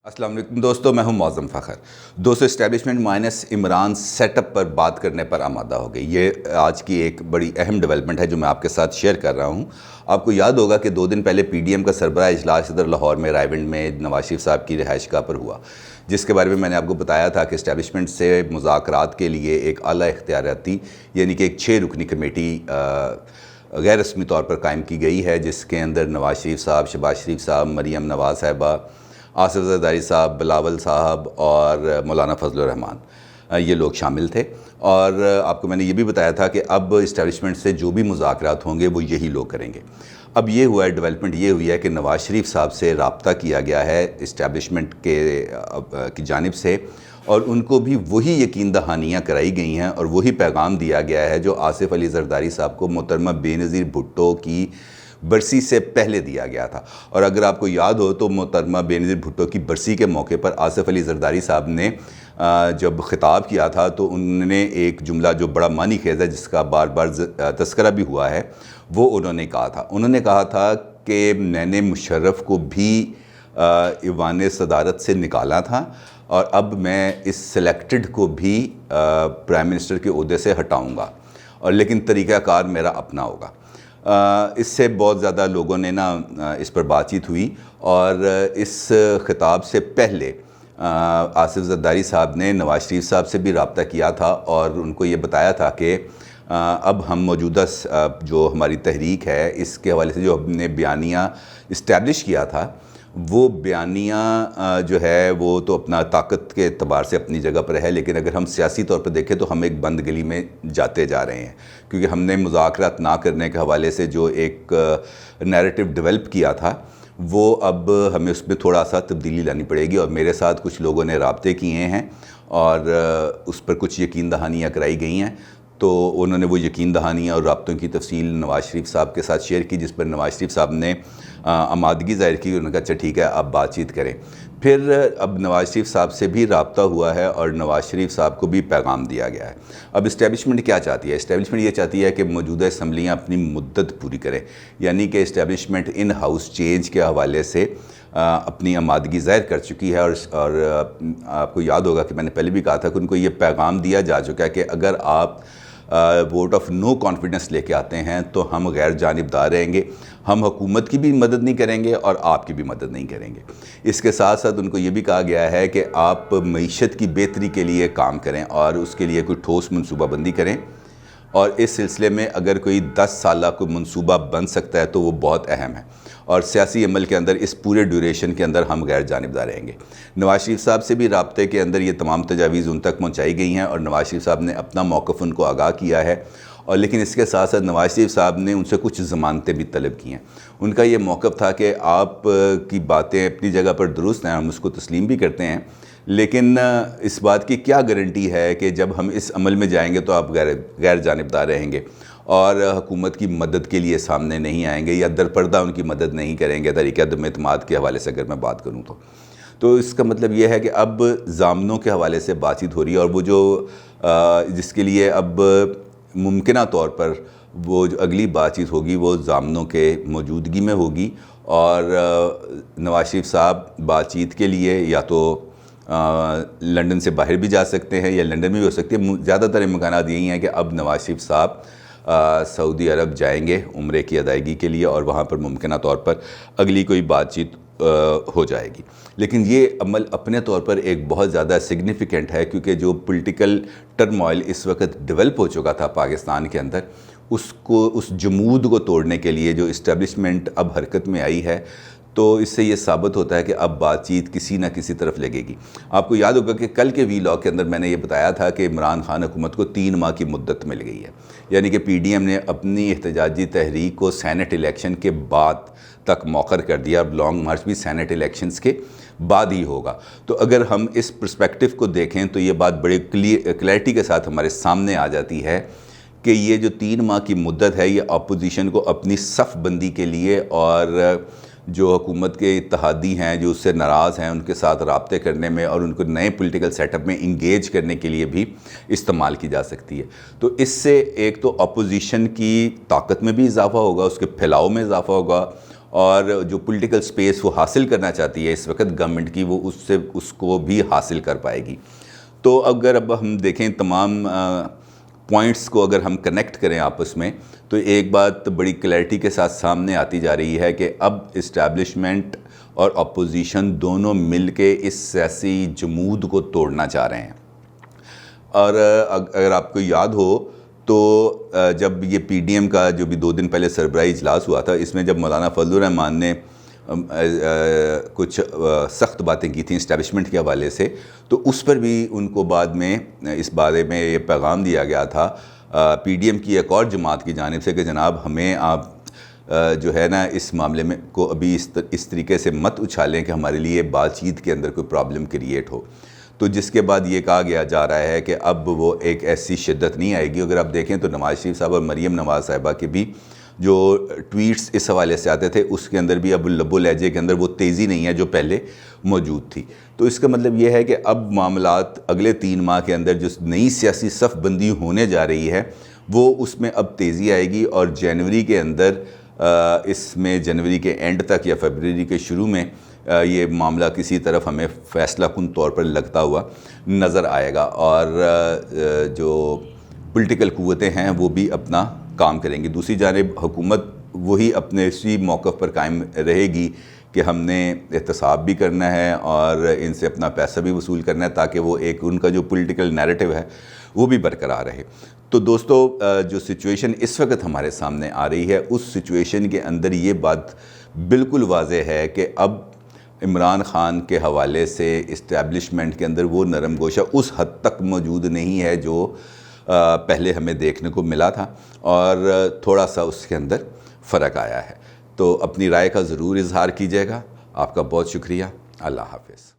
अस्सलाम वालेकुम दोस्तों, मैं हूं मौज़म फ़खर। दोस्तों, इस्टेब्लिशमेंट माइनस इमरान सेटअप पर बात करने पर आमादा हो गई। ये आज की एक बड़ी अहम डेवलपमेंट है जो मैं आपके साथ शेयर कर रहा हूं। आपको याद होगा कि 2 दिन पहले पीडीएम का सरबराह इजलास इधर लाहौर में रायविंड में नवाज शरीफ साहब की रिहाइशगाह पर हुआ, जिसके बारे में मैंने आपको बताया था कि इस्टेब्लिशमेंट से मुज़ाकरात के लिए एक आला इख्तियाराती यानी कि एक 6 रुकनी कमेटी गैर रस्मी तौर पर कायम की गई है, जिसके अंदर नवाज शरीफ साहब, शहबाज शरीफ साहब, मरीम नवाज़ साहिबा, आसिफ ज़रदारी साहब, बिलावल साहब और मौलाना फजलुर रहमान, ये लोग शामिल थे। और आपको मैंने ये भी बताया था कि अब इस्टेब्लिशमेंट से जो भी मुज़ाकरात होंगे वो यही लोग करेंगे। अब ये हुआ है, डेवलपमेंट ये हुई है कि नवाज शरीफ साहब से रब्ता किया गया है इस्टेब्लिशमेंट की जानिब से, और उनको भी वही यकीन दहानियाँ कराई गई हैं और वही पैगाम दिया गया है जो आसिफ अली ज़रदारी साहब को मोहतरमा बेनज़ीर भुट्टो की बरसी से पहले दिया गया था। और अगर आपको याद हो तो मोहतरमा बेनज़ीर भुट्टो की बरसी के मौके पर आसिफ अली ज़रदारी साहब ने जब ख़िताब किया था तो उन्होंने एक जुमला जो बड़ा मानी खेज़ है, जिसका बार बार तज़किरा भी हुआ है, वो उन्होंने कहा था। उन्होंने कहा था कि मैंने मुशर्रफ को भी ईवान सदारत से निकाला था और अब मैं इस सिलेक्टेड को भी प्राइम मिनिस्टर के ओहदे से हटाऊँगा, और लेकिन तरीक़ाकार मेरा अपना होगा। इससे बहुत ज़्यादा लोगों ने इस पर बातचीत हुई, और इस ख़िताब से पहले आसिफ ज़रदारी साहब ने नवाज शरीफ साहब से भी रब्ता किया था और उनको ये बताया था कि अब हम मौजूदा जो हमारी तहरीक है इसके हवाले से जो हमने बयानिया इस्टेब्लिश किया था, वो बयानिया जो है वो तो अपना ताकत के एतबार से अपनी जगह पर है, लेकिन अगर हम सियासी तौर पर देखें तो हम एक बंद गली में जाते जा रहे हैं, क्योंकि हमने मुज़ाकरात ना करने के हवाले से जो एक नैरेटिव डेवलप किया था वो अब हमें उसमें थोड़ा सा तब्दीली लानी पड़ेगी। और मेरे साथ कुछ लोगों ने रब्ते किए हैं और उस पर कुछ यकीन दहानियाँ कराई गई हैं, तो उन्होंने वो यकीन दहानियाँ और रब्तों की तफसील नवाज शरीफ साहब के साथ शेयर की, जिस पर नवाज शरीफ साहब ने आमादगी ज़ाहिर की। उन्होंने कहा अच्छा ठीक है, आप बातचीत करें। फिर अब नवाज शरीफ साहब से भी रब्ता हुआ है और नवाज शरीफ साहब को भी पैगाम दिया गया है। अब इस्टेब्लिशमेंट क्या चाहती है? इस्टेब्लिशमेंट ये चाहती है कि मौजूदा असम्बलियाँ अपनी मुद्दत पूरी करें, यानी कि इस्टेब्लिशमेंट इन हाउस चेंज के हवाले से अपनी आमादगी ज़ाहिर कर चुकी है। और आपको याद होगा कि मैंने पहले भी कहा था कि उनको ये पैगाम दिया जा चुका है कि अगर आप वोट ऑफ नो कॉन्फिडेंस लेके आते हैं तो हम गैर जानिबदार रहेंगे, हम हुकूमत की भी मदद नहीं करेंगे और आपकी भी मदद नहीं करेंगे। इसके साथ साथ उनको ये भी कहा गया है कि आप मईशत की बेहतरी के लिए काम करें और उसके लिए कोई ठोस मनसूबाबंदी करें, और इस सिलसिले में अगर कोई 10 साल कोई मनसूबा बन सकता है तो वो बहुत अहम है, और सियासी अमल के अंदर इस पूरे ड्यूरेशन के अंदर हम गैर जानिबदार रहेंगे। नवाज शरीफ साहब से भी रब्ते के अंदर ये तमाम तजावीज़ उन तक पहुँचाई गई हैं और नवाज शरीफ साहब ने अपना मौक़िफ़ उनको आगाह किया है। और लेकिन इसके साथ साथ नवाज शरीफ साहब ने उनसे कुछ ज़मानतें भी तलब की हैं। उनका ये मौक़िफ़ था कि आप की बातें अपनी जगह पर दुरुस्त हैं, हम उसको तस्लीम भी करते हैं, लेकिन इस बात की क्या गारंटी है कि जब हम इस अमल में जाएंगे तो आप गैर जानिबदार रहेंगे और हुकूमत की मदद के लिए सामने नहीं आएंगे या दरपर्दा उनकी मदद नहीं करेंगे? तरीक़े अदम एतमाद के हवाले से अगर मैं बात करूँ तो इसका मतलब ये है कि अब ज़ामनों के हवाले से बातचीत हो रही है, और वो जो जिसके लिए अब मुमकिना तौर पर वो जो अगली बातचीत होगी वो ज़ामनों के मौजूदगी में होगी। और नवाज शरीफ साहब बातचीत के लिए या तो लंदन से बाहर भी जा सकते हैं या लंदन में भी हो सकती है। ज़्यादातर इम्कानात यही हैं कि अब नवाज शरीफ साहब सऊदी अरब जाएंगे उम्रे की अदायगी के लिए, और वहाँ पर मुमकिना तौर पर अगली कोई बातचीत हो जाएगी। लेकिन ये अमल अपने तौर पर एक बहुत ज़्यादा सिग्निफिकेंट है, क्योंकि जो पॉलिटिकल टर्मोइल इस वक्त डेवलप हो चुका था पाकिस्तान के अंदर, उसको उस जमूद को तोड़ने के लिए जो इस्टेब्लिशमेंट अब हरकत में आई है, तो इससे ये साबित होता है कि अब बातचीत किसी न किसी तरफ लगेगी। आपको याद होगा कि कल के वीलॉग के अंदर मैंने ये बताया था कि इमरान खान हुकूमत को 3 माह की मुद्दत मिल गई है, यानी कि पीडीएम ने अपनी एहतजाजी तहरीक को सेनेट इलेक्शन के बाद तक मौखर कर दिया। अब लॉन्ग मार्च भी सेनेट इलेक्शंस के बाद ही होगा। तो अगर हम इस पर्सपेक्टिव को देखें तो ये बात बड़ी क्लैरिटी के साथ हमारे सामने आ जाती है कि ये जो 3 माह की मुद्दत है ये अपोजिशन को अपनी सफ़ बंदी के लिए और जो हुकूमत के इत्तेहादी हैं जो उससे नाराज़ हैं उनके साथ रब्ते करने में और उनको नए पॉलिटिकल सेटअप में इंगेज करने के लिए भी इस्तेमाल की जा सकती है। तो इससे एक तो अपोजिशन की ताकत में भी इजाफ़ा होगा, उसके फैलाव में इजाफ़ा होगा, اور جو پولیٹیکل سپیس وہ حاصل کرنا چاہتی ہے اس وقت گورنمنٹ کی، وہ اس کو بھی حاصل کر پائے گی۔ تو اگر اب ہم دیکھیں تمام پوائنٹس کو اگر ہم کنیکٹ کریں آپس میں، تو ایک بات بڑی کلیئرٹی کے ساتھ سامنے آتی جا رہی ہے کہ اب اسٹیبلشمنٹ اور اپوزیشن دونوں مل کے اس سیاسی جمود کو توڑنا چاہ رہے ہیں۔ اور اگر آپ کو یاد ہو تو جب یہ پی ڈی ایم کا جو بھی 2 دن پہلے سربراہی اجلاس ہوا تھا، اس میں جب مولانا فضل الرحمان نے کچھ سخت باتیں کی تھیں اسٹیبلشمنٹ کے حوالے سے، تو اس پر بھی ان کو بعد میں اس بارے میں یہ پیغام دیا گیا تھا پی ڈی ایم کی ایک اور جماعت کی جانب سے کہ جناب ہمیں آپ جو ہے نا اس معاملے میں کو ابھی اس طریقے سے مت اچھالیں کہ ہمارے لیے بات چیت کے اندر کوئی پرابلم کریٹ ہو۔ تو جس کے بعد یہ کہا گیا جا رہا ہے کہ اب وہ ایک ایسی شدت نہیں آئے گی۔ اگر آپ دیکھیں تو نواز شریف صاحب اور مریم نواز صاحبہ کے بھی جو ٹویٹس اس حوالے سے آتے تھے، اس کے اندر بھی اب لب و لہجے کے اندر وہ تیزی نہیں ہے جو پہلے موجود تھی۔ تو اس کا مطلب یہ ہے کہ اب معاملات اگلے 3 ماہ کے اندر جو نئی سیاسی صف بندی ہونے جا رہی ہے، وہ اس میں اب تیزی آئے گی، اور جنوری کے اندر اس میں جنوری کے اینڈ تک یا فیبروری کے شروع میں یہ معاملہ کسی طرف ہمیں فیصلہ کن طور پر لگتا ہوا نظر آئے گا، اور جو پولیٹیکل قوتیں ہیں وہ بھی اپنا کام کریں گی۔ دوسری جانب حکومت وہی اپنے اسی موقف پر قائم رہے گی کہ ہم نے احتساب بھی کرنا ہے اور ان سے اپنا پیسہ بھی وصول کرنا ہے، تاکہ وہ ایک ان کا جو پولیٹیکل نیریٹو ہے وہ بھی برقرار رہے۔ تو دوستو، جو سچویشن اس وقت ہمارے سامنے آ رہی ہے، اس سچویشن کے اندر یہ بات بالکل واضح ہے کہ اب عمران خان کے حوالے سے اسٹیبلشمنٹ کے اندر وہ نرم گوشہ اس حد تک موجود نہیں ہے جو پہلے ہمیں دیکھنے کو ملا تھا، اور تھوڑا سا اس کے اندر فرق آیا ہے۔ تو اپنی رائے کا ضرور اظہار کیجیے گا۔ آپ کا بہت شکریہ۔ اللہ حافظ۔